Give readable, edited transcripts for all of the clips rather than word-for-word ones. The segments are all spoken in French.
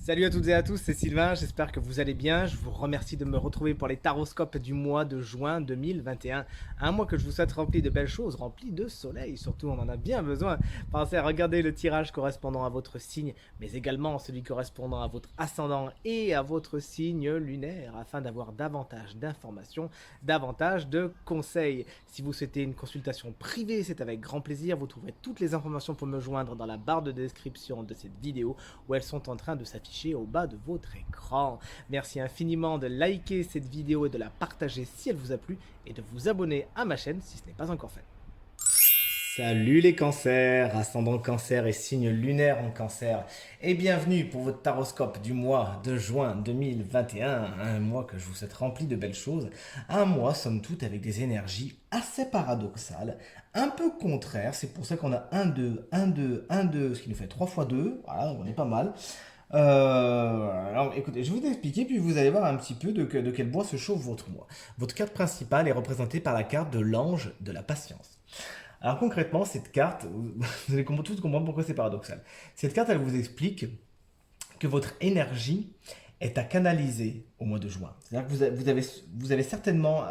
Salut à toutes et à tous, c'est Sylvain, j'espère que vous allez bien. Je vous remercie de me retrouver pour les taroscopes du mois de juin 2021. Un mois que je vous souhaite rempli de belles choses, rempli de soleil, surtout on en a bien besoin. Pensez à regarder le tirage correspondant à votre signe, mais également celui correspondant à votre ascendant et à votre signe lunaire, afin d'avoir davantage d'informations, davantage de conseils. Si vous souhaitez une consultation privée, c'est avec grand plaisir. Vous trouverez toutes les informations pour me joindre dans la barre de description de cette vidéo où elles sont en train de s'afficher au bas de votre écran. Merci infiniment de liker cette vidéo et de la partager si elle vous a plu et de vous abonner à ma chaîne si ce n'est pas encore fait. Salut les cancers, ascendant cancer et signe lunaire en cancer, et bienvenue pour votre taroscope du mois de juin 2021, un mois que je vous souhaite rempli de belles choses, un mois somme toute avec des énergies assez paradoxales, un peu contraires, c'est pour ça qu'on a 1, 2, 1, 2, 1, 2, ce qui nous fait 3 fois 2, voilà, on est pas mal. Alors écoutez, je vais vous expliquer, puis vous allez voir un petit peu de quel bois se chauffe votre mois. Votre carte principale est représentée par la carte de l'ange de la patience. Alors concrètement, cette carte, vous allez tout comprendre pourquoi c'est paradoxal. Cette carte, elle vous explique que votre énergie est à canaliser au mois de juin. C'est-à-dire que vous avez certainement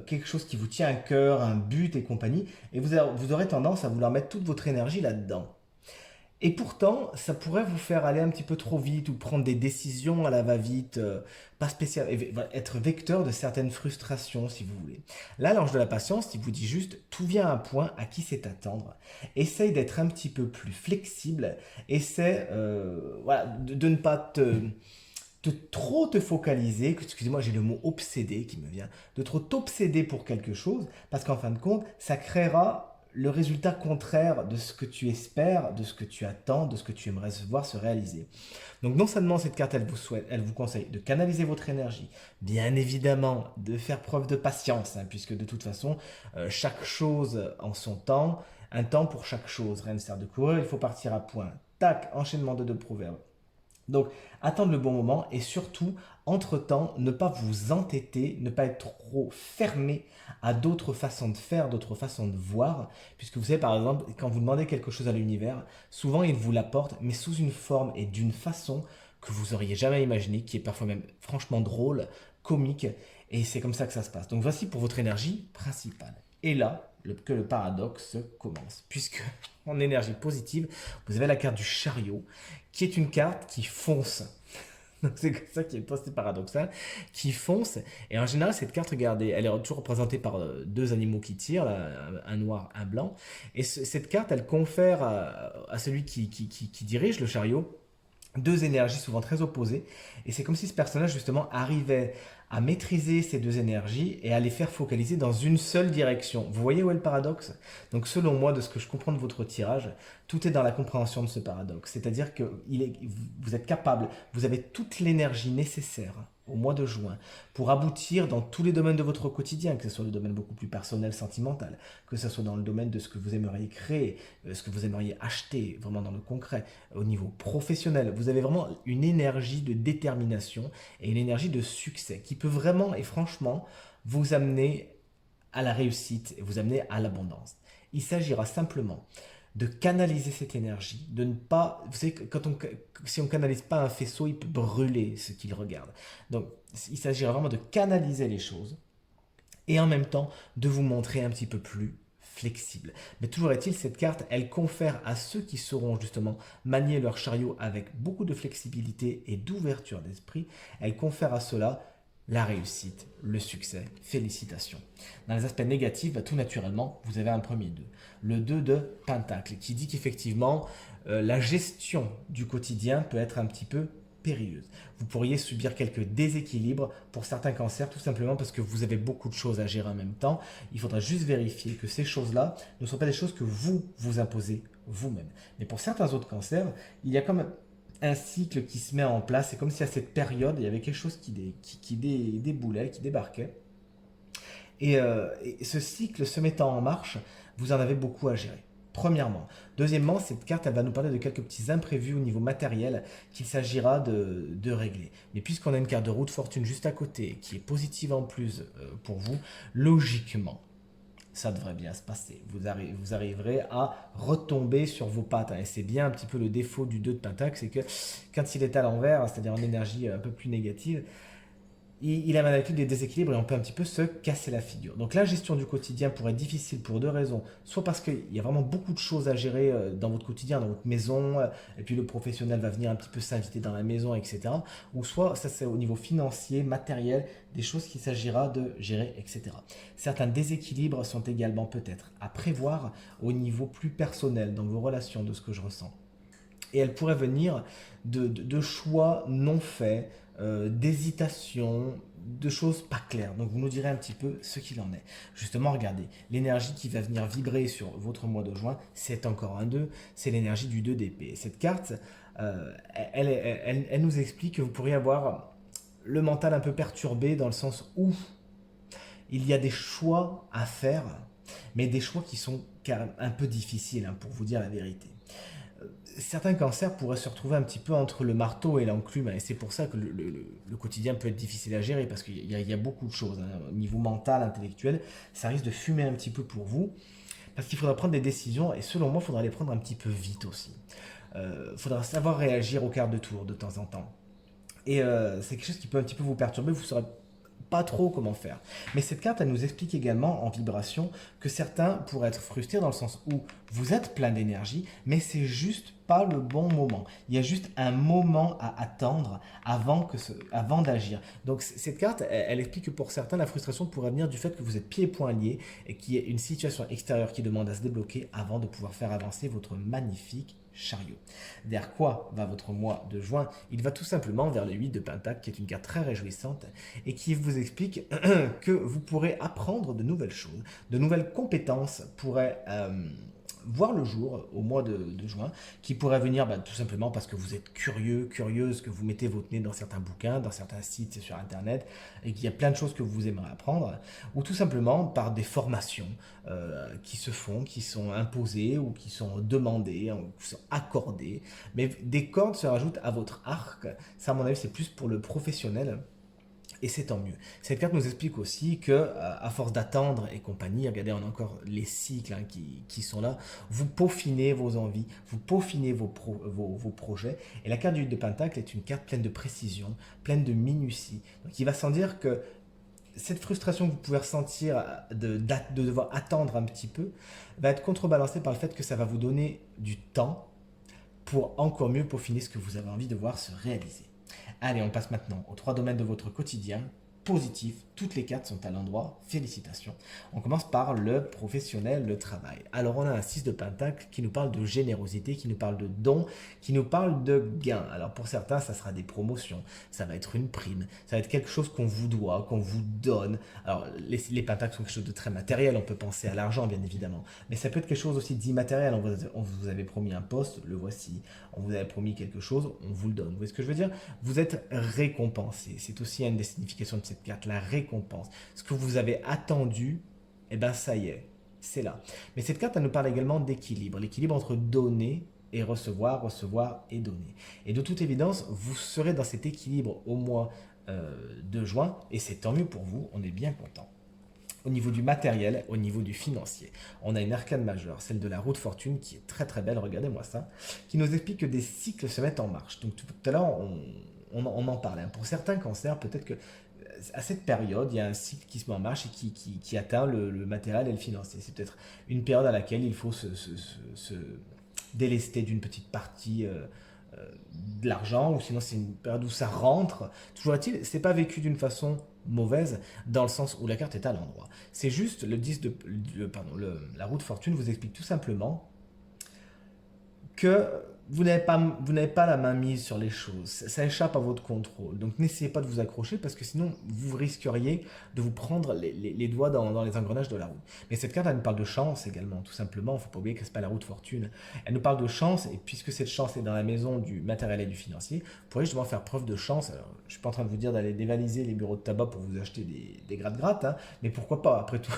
quelque chose qui vous tient à cœur, un but et compagnie, et vous aurez tendance à vouloir mettre toute votre énergie là-dedans. Et pourtant, ça pourrait vous faire aller un petit peu trop vite ou prendre des décisions à la va-vite, pas spécial, être vecteur de certaines frustrations, si vous voulez. Là, l'ange de la patience, il vous dit juste, tout vient à un point à qui c'est attendre. Essaye d'être un petit peu plus flexible. Essaie voilà, de ne pas trop te focaliser, excusez-moi, j'ai le mot obsédé qui me vient, de trop t'obséder pour quelque chose, parce qu'en fin de compte, ça créera le résultat contraire de ce que tu espères, de ce que tu attends, de ce que tu aimerais voir se réaliser. Donc non seulement cette carte, elle vous conseille de canaliser votre énergie, bien évidemment de faire preuve de patience, hein, puisque de toute façon, chaque chose en son temps, un temps pour chaque chose, rien ne sert de courir, il faut partir à point. Tac, enchaînement de deux proverbes. Donc, attendre le bon moment et surtout, entre-temps, ne pas vous entêter, ne pas être trop fermé à d'autres façons de faire, d'autres façons de voir. Puisque vous savez, par exemple, quand vous demandez quelque chose à l'univers, souvent il vous l'apporte, mais sous une forme et d'une façon que vous auriez jamais imaginé, qui est parfois même franchement drôle, comique, et c'est comme ça que ça se passe. Donc voici pour votre énergie principale. Et là, que le paradoxe commence, puisque en énergie positive, vous avez la carte du chariot, qui est une carte qui fonce. C'est ça qui est pas paradoxal, qui fonce. Et en général, cette carte, regardez, elle est toujours représentée par deux animaux qui tirent, là, un noir, un blanc. Et cette carte, elle confère à celui qui dirige le chariot deux énergies souvent très opposées. Et c'est comme si ce personnage, justement, arrivait à maîtriser ces deux énergies et à les faire focaliser dans une seule direction. Vous voyez où est le paradoxe? Donc selon moi, de ce que je comprends de votre tirage, tout est dans la compréhension de ce paradoxe. C'est-à-dire que vous êtes capable, vous avez toute l'énergie nécessaire au mois de juin pour aboutir dans tous les domaines de votre quotidien, que ce soit le domaine beaucoup plus personnel, sentimental, que ce soit dans le domaine de ce que vous aimeriez créer, ce que vous aimeriez acheter, vraiment dans le concret, au niveau professionnel. Vous avez vraiment une énergie de détermination et une énergie de succès qui peut vraiment et franchement vous amener à la réussite et vous amener à l'abondance. Il s'agira simplement de canaliser cette énergie, de ne pas... Vous savez, si on ne canalise pas un faisceau, il peut brûler ce qu'il regarde. Donc, il s'agira vraiment de canaliser les choses et en même temps de vous montrer un petit peu plus flexible. Mais toujours est-il, cette carte, elle confère à ceux qui sauront justement manier leur chariot avec beaucoup de flexibilité et d'ouverture d'esprit, elle confère à cela la réussite, le succès, félicitations. Dans les aspects négatifs, tout naturellement, vous avez un premier 2. Le 2 de Pentacle, qui dit qu'effectivement, la gestion du quotidien peut être un petit peu périlleuse. Vous pourriez subir quelques déséquilibres pour certains cancers, tout simplement parce que vous avez beaucoup de choses à gérer en même temps. Il faudra juste vérifier que ces choses-là ne sont pas des choses que vous imposez vous-même. Mais pour certains autres cancers, il y a quand même un cycle qui se met en place. C'est comme si à cette période, il y avait quelque chose qui déboulait, qui débarquait. Et ce cycle se mettant en marche, vous en avez beaucoup à gérer. Premièrement. Deuxièmement, cette carte, elle va nous parler de quelques petits imprévus au niveau matériel qu'il s'agira de régler. Mais puisqu'on a une carte de roue de fortune juste à côté, qui est positive en plus pour vous, logiquement, ça devrait bien se passer. Vous arriverez à retomber sur vos pattes, hein. Et c'est bien un petit peu le défaut du 2 de Pentacle, c'est que quand il est à l'envers, c'est-à-dire en énergie un peu plus négative, il a l'habitude des déséquilibres et on peut un petit peu se casser la figure. Donc la gestion du quotidien pourrait être difficile pour deux raisons. Soit parce qu'il y a vraiment beaucoup de choses à gérer dans votre quotidien, dans votre maison, et puis le professionnel va venir un petit peu s'inviter dans la maison, etc. Ou soit ça c'est au niveau financier, matériel, des choses qu'il s'agira de gérer, etc. Certains déséquilibres sont également peut-être à prévoir au niveau plus personnel, dans vos relations, de ce que je ressens. Et elle pourrait venir de choix non faits, d'hésitation, de choses pas claires. Donc vous nous direz un petit peu ce qu'il en est. Justement, regardez, l'énergie qui va venir vibrer sur votre mois de juin, c'est encore un 2, c'est l'énergie du 2 d'épée. Cette carte, elle nous explique que vous pourriez avoir le mental un peu perturbé dans le sens où il y a des choix à faire, mais des choix qui sont un peu difficiles, hein, pour vous dire la vérité. Certains cancers pourraient se retrouver un petit peu entre le marteau et l'enclume, hein, et c'est pour ça que le quotidien peut être difficile à gérer, parce qu'il y a beaucoup de choses, hein, au niveau mental, intellectuel, ça risque de fumer un petit peu pour vous, parce qu'il faudra prendre des décisions, et selon moi, il faudra les prendre un petit peu vite aussi. Il faudra savoir réagir au quart de tour de temps en temps. Et c'est quelque chose qui peut un petit peu vous perturber, vous saurez pas trop comment faire. Mais cette carte, elle nous explique également en vibration que certains pourraient être frustrés dans le sens où vous êtes plein d'énergie, mais c'est juste pas le bon moment. Il y a juste un moment à attendre avant d'agir. Donc cette carte, elle explique que pour certains, la frustration pourrait venir du fait que vous êtes pieds et poings liés et qu'il y ait une situation extérieure qui demande à se débloquer avant de pouvoir faire avancer votre magnifique chariot. Vers quoi va votre mois de juin? Il va tout simplement vers le 8 de Pentacle, qui est une carte très réjouissante et qui vous explique que vous pourrez apprendre de nouvelles choses, de nouvelles compétences pourraient voir le jour au mois de juin, qui pourrait venir tout simplement parce que vous êtes curieux, curieuse, que vous mettez votre nez dans certains bouquins, dans certains sites sur Internet, et qu'il y a plein de choses que vous aimeriez apprendre, ou tout simplement par des formations qui se font, qui sont imposées, ou qui sont demandées, ou qui sont accordées, mais des cordes se rajoutent à votre arc. Ça, à mon avis, c'est plus pour le professionnel. Et c'est tant mieux. Cette carte nous explique aussi que, à force d'attendre et compagnie, regardez, on a encore les cycles, hein, qui sont là, vous peaufinez vos envies, vous peaufinez vos projets. Et la carte du 8 de Pentacle est une carte pleine de précision, pleine de minutie. Donc il va sans dire que cette frustration que vous pouvez ressentir de devoir attendre un petit peu va être contrebalancée par le fait que ça va vous donner du temps pour encore mieux peaufiner ce que vous avez envie de voir se réaliser. Allez, on passe maintenant aux trois domaines de votre quotidien. Positif, toutes les cartes sont à l'endroit, félicitations. On commence par le professionnel, le travail. Alors on a un 6 de Pentacle qui nous parle de générosité, qui nous parle de dons, qui nous parle de gains. Alors pour certains, ça sera des promotions, ça va être une prime, ça va être quelque chose qu'on vous doit, qu'on vous donne. Alors les Pentacles sont quelque chose de très matériel, on peut penser à l'argent bien évidemment, mais ça peut être quelque chose aussi d'immatériel. On vous avait promis un poste, le voici. On vous avait promis quelque chose, on vous le donne. Vous voyez ce que je veux dire? Vous êtes récompensé. C'est aussi une des significations de cette carte, la récompense. Ce que vous avez attendu, eh ben ça y est, c'est là. Mais cette carte, elle nous parle également d'équilibre. L'équilibre entre donner et recevoir, recevoir et donner. Et de toute évidence, vous serez dans cet équilibre au mois de juin, et c'est tant mieux pour vous, on est bien content. Au niveau du matériel, au niveau du financier, on a une arcane majeure, celle de la roue de fortune, qui est très très belle, regardez-moi ça, qui nous explique que des cycles se mettent en marche. Donc tout à l'heure, on en parlait. Pour certains cancers, peut-être que à cette période, il y a un cycle qui se met en marche et qui atteint le matériel et le financier. C'est peut-être une période à laquelle il faut se délester d'une petite partie de l'argent, ou sinon c'est une période où ça rentre. Toujours est-il, c'est pas vécu d'une façon mauvaise dans le sens où la carte est à l'endroit. C'est juste le 10 de la roue de fortune vous explique tout simplement que vous n'avez pas la main mise sur les choses. Ça échappe à votre contrôle. Donc n'essayez pas de vous accrocher, parce que sinon vous risqueriez de vous prendre les doigts dans les engrenages de la roue. Mais cette carte, elle nous parle de chance également, tout simplement. Il ne faut pas oublier que ce n'est pas la roue de fortune. Elle nous parle de chance, et puisque cette chance est dans la maison du matériel et du financier, vous pourrez justement faire preuve de chance. Alors, je ne suis pas en train de vous dire d'aller dévaliser les bureaux de tabac pour vous acheter des gratte-gratte, hein, mais pourquoi pas, après tout,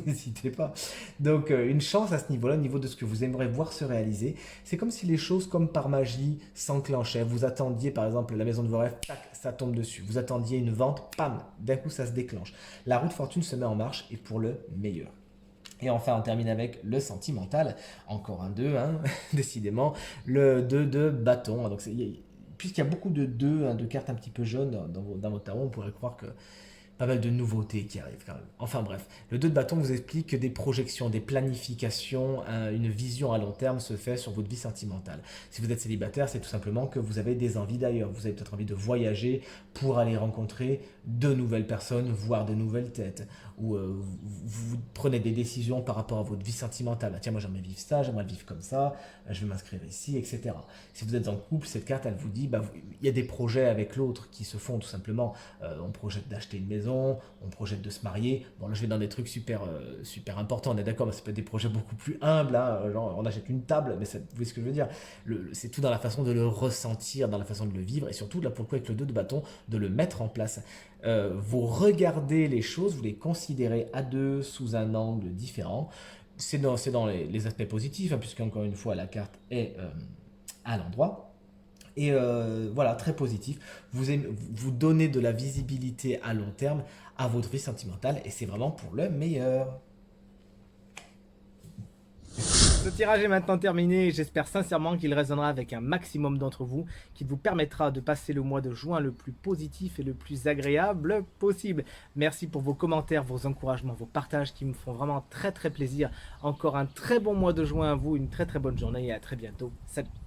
n'hésitez pas. Donc une chance à ce niveau-là, au niveau de ce que vous aimeriez voir se réaliser. C'est comme si les choses, comme par magie, s'enclenchaient. Vous attendiez par exemple la maison de vos rêves, tac, ça tombe dessus. Vous attendiez une vente, pam, d'un coup ça se déclenche. La roue de fortune se met en marche, et pour le meilleur. Et enfin, on termine avec le sentimental. Encore un 2, hein, décidément. Le 2 de bâton. Donc, puisqu'il y a beaucoup de 2, hein, de cartes un petit peu jaunes dans votre tarot, on pourrait croire que pas mal de nouveautés qui arrivent quand même. Enfin bref, le 2 de bâton vous explique que des projections, des planifications, une vision à long terme se fait sur votre vie sentimentale. Si vous êtes célibataire, c'est tout simplement que vous avez des envies d'ailleurs. Vous avez peut-être envie de voyager pour aller rencontrer de nouvelles personnes, voir de nouvelles têtes. Ou vous prenez des décisions par rapport à votre vie sentimentale. Ah, tiens, moi j'aimerais vivre ça, j'aimerais vivre comme ça, je vais m'inscrire ici, etc. Si vous êtes en couple, cette carte, elle vous dit, bah, il y a des projets avec l'autre qui se font tout simplement. On projette d'acheter une maison, on projette de se marier. Bon, là, je vais dans des trucs super importants, on est d'accord, mais ça peut être des projets beaucoup plus humbles, hein, genre on achète une table, mais vous voyez ce que je veux dire. C'est tout dans la façon de le ressentir, dans la façon de le vivre, et surtout, là, pour le coup, avec le 2 de bâton, de le mettre en place. Vous regardez les choses, vous les considérez à deux sous un angle différent. C'est dans les aspects positifs, hein, puisqu'encore une fois, la carte est à l'endroit. Et voilà, très positif. Vous donnez de la visibilité à long terme à votre vie sentimentale et c'est vraiment pour le meilleur. Ce tirage est maintenant terminé et j'espère sincèrement qu'il résonnera avec un maximum d'entre vous, qu'il vous permettra de passer le mois de juin le plus positif et le plus agréable possible. Merci pour vos commentaires, vos encouragements, vos partages qui me font vraiment très plaisir. Encore un très bon mois de juin à vous, une très bonne journée et à très bientôt. Salut!